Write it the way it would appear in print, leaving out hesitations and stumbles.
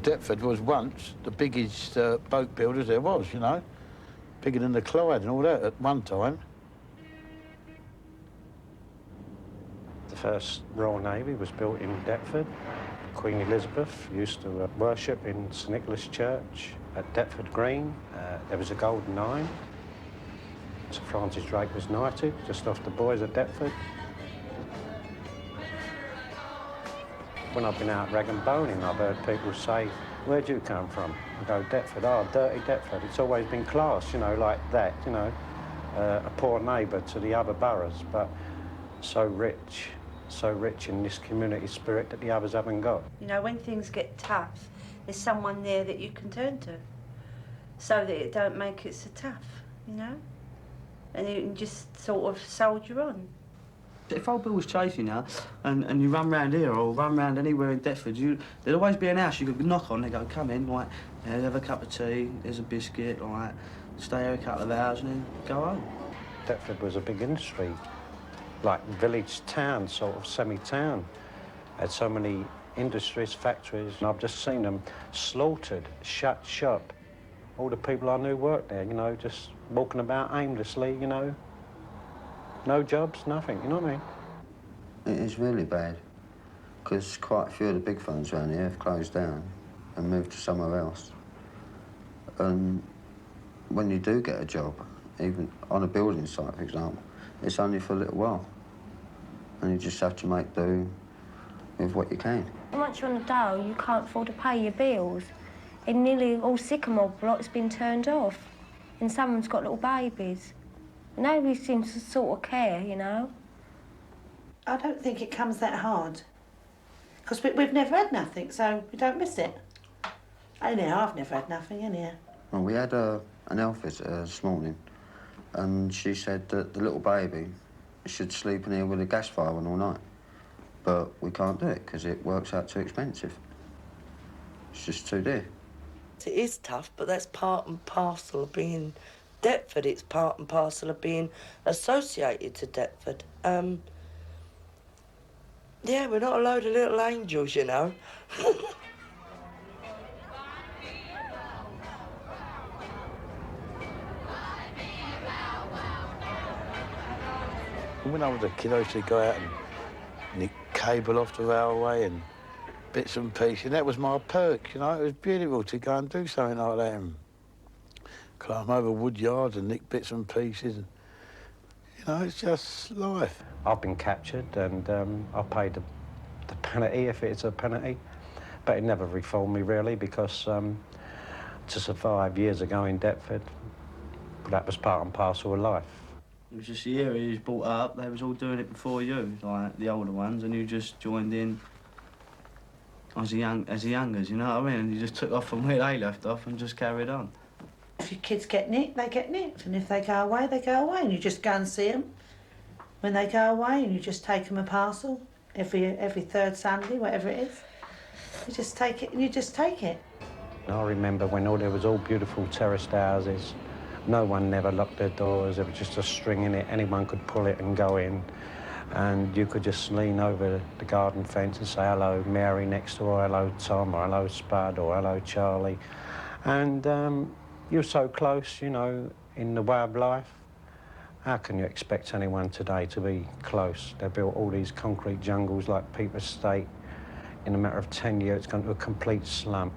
Deptford was once the biggest boat builders there was, you know. Bigger than the Clyde and all that at one time. The first Royal Navy was built in Deptford. Queen Elizabeth used to worship in St Nicholas Church at Deptford Green. There was a golden nine. Sir Francis Drake was knighted just off the buoys at Deptford. When I've been out rag and boning, I've heard people say, "Where do you come from?" I go, "Deptford." "Oh, dirty Deptford." It's always been class, you know, like that, you know, a poor neighbour to the other boroughs, but so rich in this community spirit that the others haven't got. You know, when things get tough, there's someone there that you can turn to, so that it don't make it so tough, you know? And you can just sort of soldier on. If old Bill was chasing you and you run round here or run round anywhere in Deptford, there'd always be an house you could knock on. They go, "Come in, like, yeah, have a cup of tea, there's a biscuit, like, stay here a couple of hours and then go home." Deptford was a big industry, like village town, sort of semi-town. Had so many industries, factories, and I've just seen them slaughtered, shut shop. All the people I knew worked there, you know, just walking about aimlessly, you know. No jobs, nothing, you know what I mean? It is really bad, because quite a few of the big firms around here have closed down and moved to somewhere else. And when you do get a job, even on a building site, for example, it's only for a little while. And you just have to make do with what you can. Once you're on the dole, you can't afford to pay your bills. And nearly all sycamore blocks been turned off. And someone's got little babies. Nobody seems to sort of care, you know. I don't think it comes that hard. Because we've never had nothing, so we don't miss it. Anyhow, I've never had nothing, anyhow. Well, we had an health visitor this morning, and she said that the little baby should sleep in here with a gas fire on all night. But we can't do it, because it works out too expensive. It's just too dear. It is tough, but that's part and parcel of being Deptford. It's part and parcel of being associated to Deptford. Yeah, we're not a load of little angels, you know. When I was a kid, I used to go out and nick cable off the railway and bits and pieces. And that was my perk, you know. It was beautiful to go and do something like that. And climb over wood yards and nick bits and pieces. And, you know, it's just life. I've been captured and I paid the penalty, if it's a penalty. But it never reformed me, really, because to survive years ago in Deptford, that was part and parcel of life. It was just the area you was brought up, they was all doing it before you, like the older ones, and you just joined in as the youngers, you know what I mean? And you just took off from where they left off and just carried on. If your kids get nicked, they get nicked. And if they go away, they go away. And you just go and see them when they go away, and you just take them a parcel every third Sunday, whatever it is. You just take it and you just take it. I remember when there was all beautiful terraced houses. No one never locked their doors. There was just a string in it. Anyone could pull it and go in. And you could just lean over the garden fence and say, "Hello, Mary next door, hello, Tom, or hello, Spud, or hello, Charlie." And you're so close, you know, in the way of life. How can you expect anyone today to be close? They built all these concrete jungles like Peep Estate. In a matter of 10 years, it's gone to a complete slump.